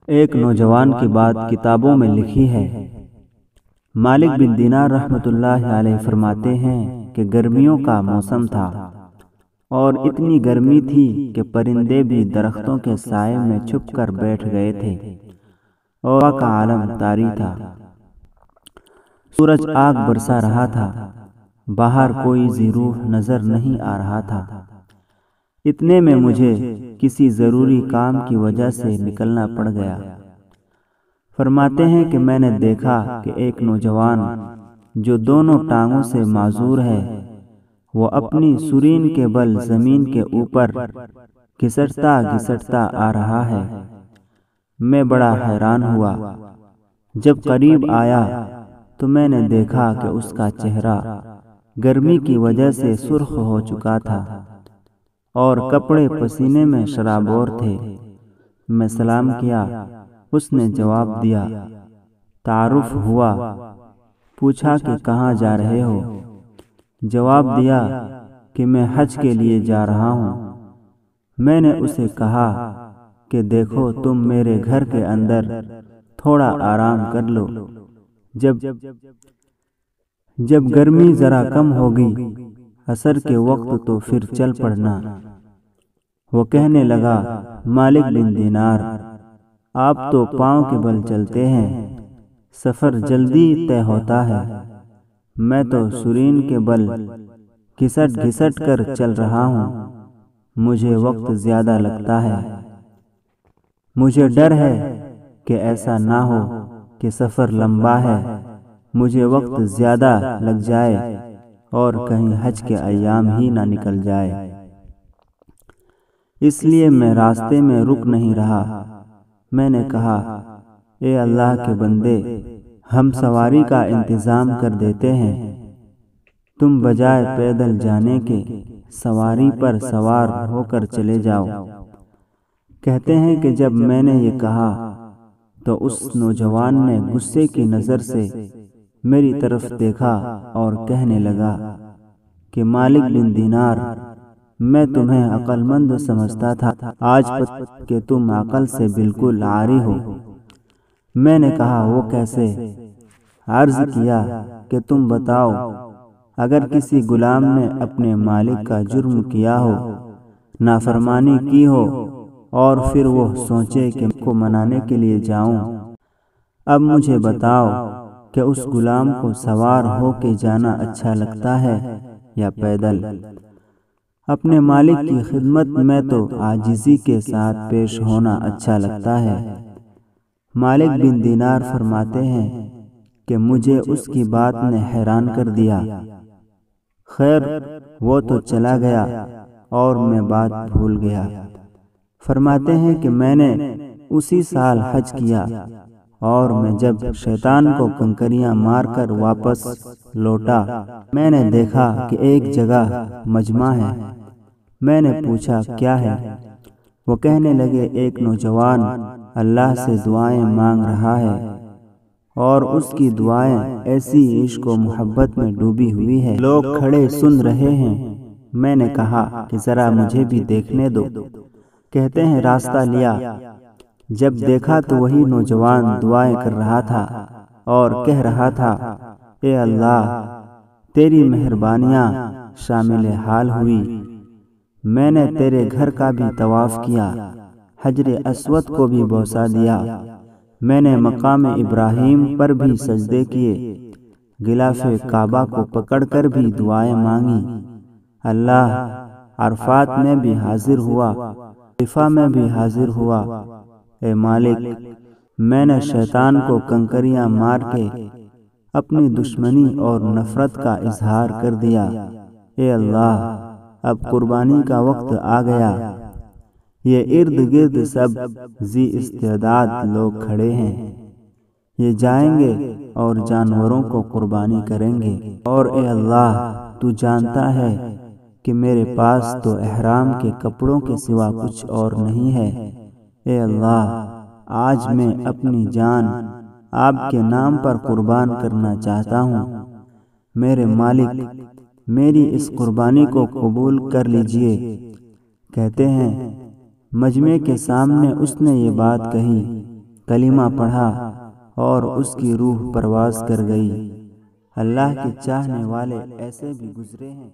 ایک نوجوان کی بات کتابوں میں لکھی ہے۔ مالک بن دینار رحمۃ اللہ علیہ فرماتے ہیں کہ گرمیوں کا موسم تھا اور اتنی گرمی تھی کہ پرندے بھی درختوں کے سائے میں چھپ کر بیٹھ گئے تھے اور ہوا کا عالم طاری تھا۔ سورج آگ برسا رہا تھا، باہر کوئی ذی روح نظر نہیں آ رہا تھا۔ اتنے میں مجھے کسی ضروری کام کی وجہ سے نکلنا پڑ گیا۔ فرماتے ہیں کہ میں نے دیکھا کہ ایک نوجوان جو دونوں ٹانگوں سے معذور ہے، وہ اپنی سرین کے بل زمین کے اوپر گھسٹتا گھسٹتا آ رہا ہے۔ میں بڑا حیران ہوا۔ جب قریب آیا تو میں نے دیکھا کہ اس کا چہرہ گرمی کی وجہ سے سرخ ہو چکا تھا اور کپڑے پسینے میں شرابور تھے۔ میں سلام کیا، اس نے جواب دیا، تعارف ہوا، پوچھا کہ کہاں جا رہے ہو؟ جواب دیا کہ میں حج کے لیے جا رہا ہوں۔ میں نے اسے کہا کہ دیکھو تم میرے گھر کے اندر تھوڑا آرام کر لو، جب گرمی ذرا کم ہوگی عصر کے وقت تو پھر چل پڑنا۔ وہ کہنے لگا، مالک بن دینار، آپ تو پاؤں کے بل چلتے ہیں، سفر جلدی طے ہوتا ہے، میں تو سرین کے بل گھسٹ گھسٹ کر چل رہا ہوں، مجھے وقت زیادہ لگتا ہے۔ مجھے ڈر ہے کہ ایسا نہ ہو کہ سفر لمبا ہے، مجھے وقت زیادہ لگ جائے اور کہیں حج کے ایام ہی نہ نکل جائے، اس لیے میں راستے میں رک نہیں رہا۔ میں نے کہا، اے اللہ کے بندے، ہم سواری کا انتظام کر دیتے ہیں، تم بجائے پیدل جانے کے سواری پر سوار ہو کر چلے جاؤ۔ کہتے ہیں کہ جب میں نے یہ کہا تو اس نوجوان نے غصے کی نظر سے میری طرف دیکھا اور کہنے لگا کہ مالک بن دینار، میں تمہیں عقل مند سمجھتا تھا، آج پتہ کہ تم عقل سے بالکل عاری ہو۔ میں نے کہا، وہ کیسے؟ عرض کیا کہ تم بتاؤ، اگر کسی غلام نے اپنے مالک کا جرم کیا ہو، نافرمانی کی ہو اور پھر وہ سوچے کہ کو منانے کے لیے جاؤں، اب مجھے بتاؤ کہ اس غلام کو سوار ہو کے جانا اچھا لگتا ہے یا پیدل؟ اپنے مالک کی خدمت میں تو عاجزی کے ساتھ پیش ہونا اچھا لگتا ہے۔ مالک بن دینار فرماتے ہیں کہ مجھے اس کی بات نے حیران کر دیا۔ خیر، وہ تو چلا گیا اور میں بات بھول گیا۔ فرماتے ہیں کہ میں نے اسی سال حج کیا اور میں جب شیطان کو کنکریاں مار کر واپس لوٹا، میں نے دیکھا کہ ایک جگہ مجمع ہے۔ میں نے پوچھا، کیا ہے؟ وہ کہنے لگے، ایک نوجوان اللہ سے دعائیں مانگ رہا ہے اور اس کی دعائیں ایسی عشق و محبت میں ڈوبی ہوئی ہے، لوگ کھڑے سن رہے ہیں۔ میں نے کہا کہ ذرا مجھے بھی دیکھنے دو۔ کہتے ہیں راستہ لیا، جب دیکھا تو وہی نوجوان دعائیں کر رہا تھا اور کہہ رہا تھا، اے اللہ، تیری مہربانیاں شامل حال ہوئی، میں نے تیرے گھر کا بھی طواف کیا، حجر اسود کو بھی بوسہ دیا، میں نے مقام ابراہیم پر بھی سجدے کیے، غلاف کعبہ کو پکڑ کر بھی دعائیں مانگی، اللہ، عرفات میں بھی حاضر ہوا، عرفہ میں بھی حاضر ہوا۔ اے مالک، میں نے شیطان کو کنکریاں مار کے اپنی دشمنی اور نفرت کا اظہار کر دیا۔ اے اللہ، اب قربانی کا وقت آ گیا۔ یہ ارد گرد سب ذی استعداد لوگ کھڑے ہیں، یہ جائیں گے اور جانوروں کو قربانی کریں گے، اور اے اللہ، تو جانتا ہے کہ میرے پاس تو احرام کے کپڑوں کے سوا کچھ اور نہیں ہے۔ اے اللہ، آج میں اپنی جان آپ کے نام پر قربان کرنا چاہتا ہوں، میرے مالک، میری اس قربانی کو قبول کر لیجئے۔ کہتے ہیں مجمع کے سامنے اس نے یہ بات کہی کلمہ پڑھا اور اس کی روح پرواز کر گئی۔ اللہ کے چاہنے والے ایسے بھی گزرے ہیں۔